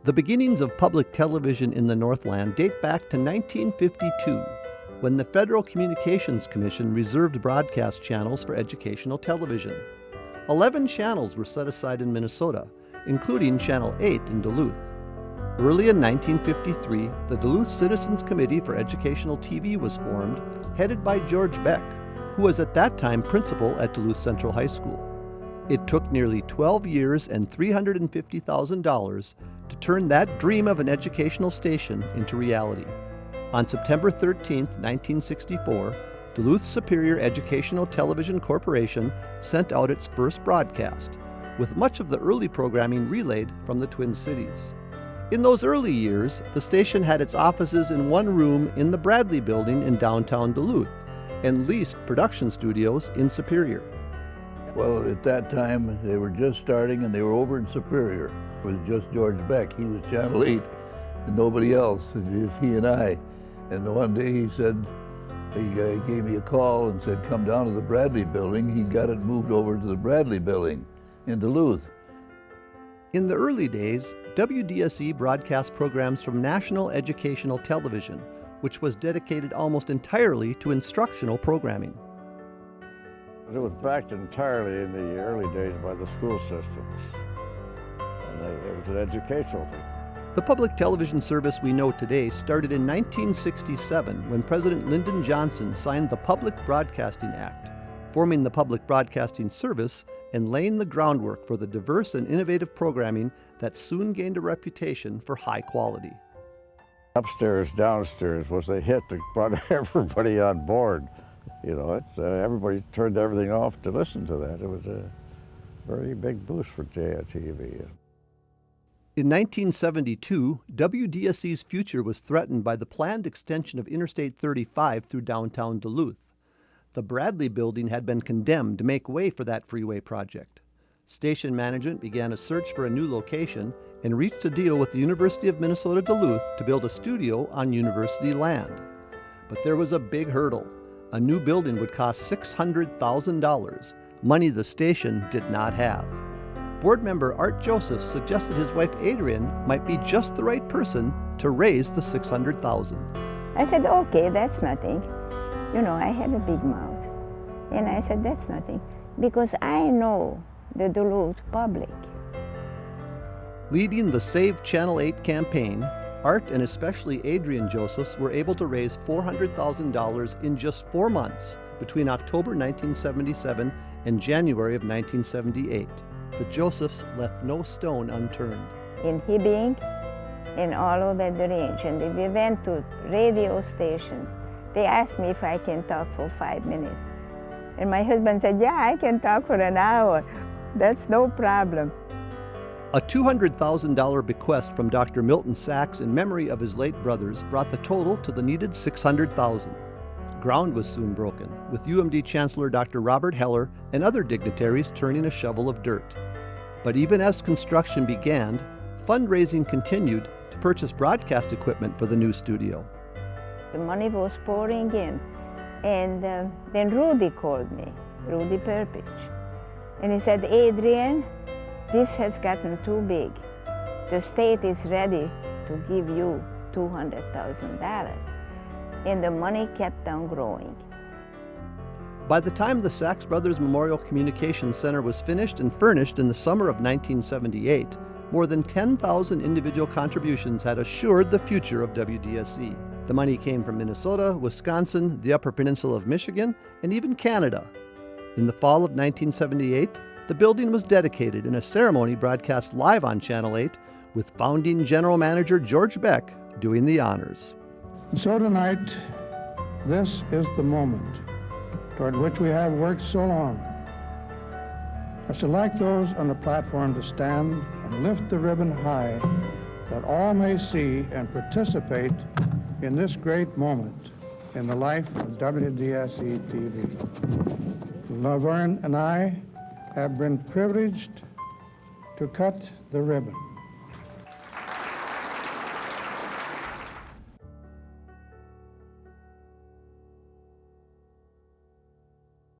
The beginnings of public television in the Northland date back to 1952, when the Federal Communications Commission reserved broadcast channels for educational television. 11 channels were set aside in Minnesota, including Channel 8 in Duluth. Early in 1953, the Duluth Citizens Committee for Educational TV was formed, headed by George Beck, who was at that time principal at Duluth Central High School. It took nearly 12 years and $350,000 to turn that dream of an educational station into reality. On September 13, 1964, Duluth Superior Educational Television Corporation sent out its first broadcast, with much of the early programming relayed from the Twin Cities. In those early years, the station had its offices in one room in the Bradley Building in downtown Duluth and leased production studios in Superior. Well, at that time, they were just starting and they were over in Superior. It was just George Beck. He was Channel 8 and nobody else, just he and I. And one day he said, he gave me a call and said, come down to the Bradley Building. He got it moved over to the Bradley Building in Duluth. In the early days, WDSE broadcast programs from National Educational Television, which was dedicated almost entirely to instructional programming. It was backed entirely in the early days by the school systems. And it was an educational thing. The public television service we know today started in 1967 when President Lyndon Johnson signed the Public Broadcasting Act, forming the Public Broadcasting Service and laying the groundwork for the diverse and innovative programming that soon gained a reputation for high quality. Upstairs, downstairs was a hit that brought everybody on board. You know, everybody turned everything off to listen to that. It was a very big boost for JTV. In 1972, WDSE's future was threatened by the planned extension of Interstate 35 through downtown Duluth. The Bradley Building had been condemned to make way for that freeway project. Station management began a search for a new location and reached a deal with the University of Minnesota Duluth to build a studio on university land. But there was a big hurdle. A new building would cost $600,000, money the station did not have. Board member Art Joseph suggested his wife Adrian might be just the right person to raise the $600,000. I said, okay, that's nothing. You know, I have a big mouth. And I said, that's nothing, because I know the Duluth public. Leading the Save Channel 8 campaign, Art and especially Adrian Josephs were able to raise $400,000 in just 4 months between October 1977 and January of 1978. The Josephs left no stone unturned. In Hibbing, and all over the range, and we went to radio stations. They asked me if I can talk for 5 minutes. And my husband said, yeah, I can talk for an hour. That's no problem. A $200,000 bequest from Dr. Milton Sachs in memory of his late brothers brought the total to the needed $600,000. Ground was soon broken, with UMD Chancellor Dr. Robert Heller and other dignitaries turning a shovel of dirt. But even as construction began, fundraising continued to purchase broadcast equipment for the new studio. The money was pouring in, and then Rudy called me, Rudy Perpich, and he said, Adrian, this has gotten too big. The state is ready to give you $200,000. And the money kept on growing. By the time the Sachs Brothers Memorial Communications Center was finished and furnished in the summer of 1978, more than 10,000 individual contributions had assured the future of WDSE. The money came from Minnesota, Wisconsin, the Upper Peninsula of Michigan, and even Canada. In the fall of 1978, the building was dedicated in a ceremony broadcast live on Channel 8, with founding general manager George Beck doing the honors. So tonight, this is the moment toward which we have worked so long. I should like those on the platform to stand and lift the ribbon high, that all may see and participate in this great moment in the life of WDSE TV. Laverne and I have been privileged to cut the ribbon.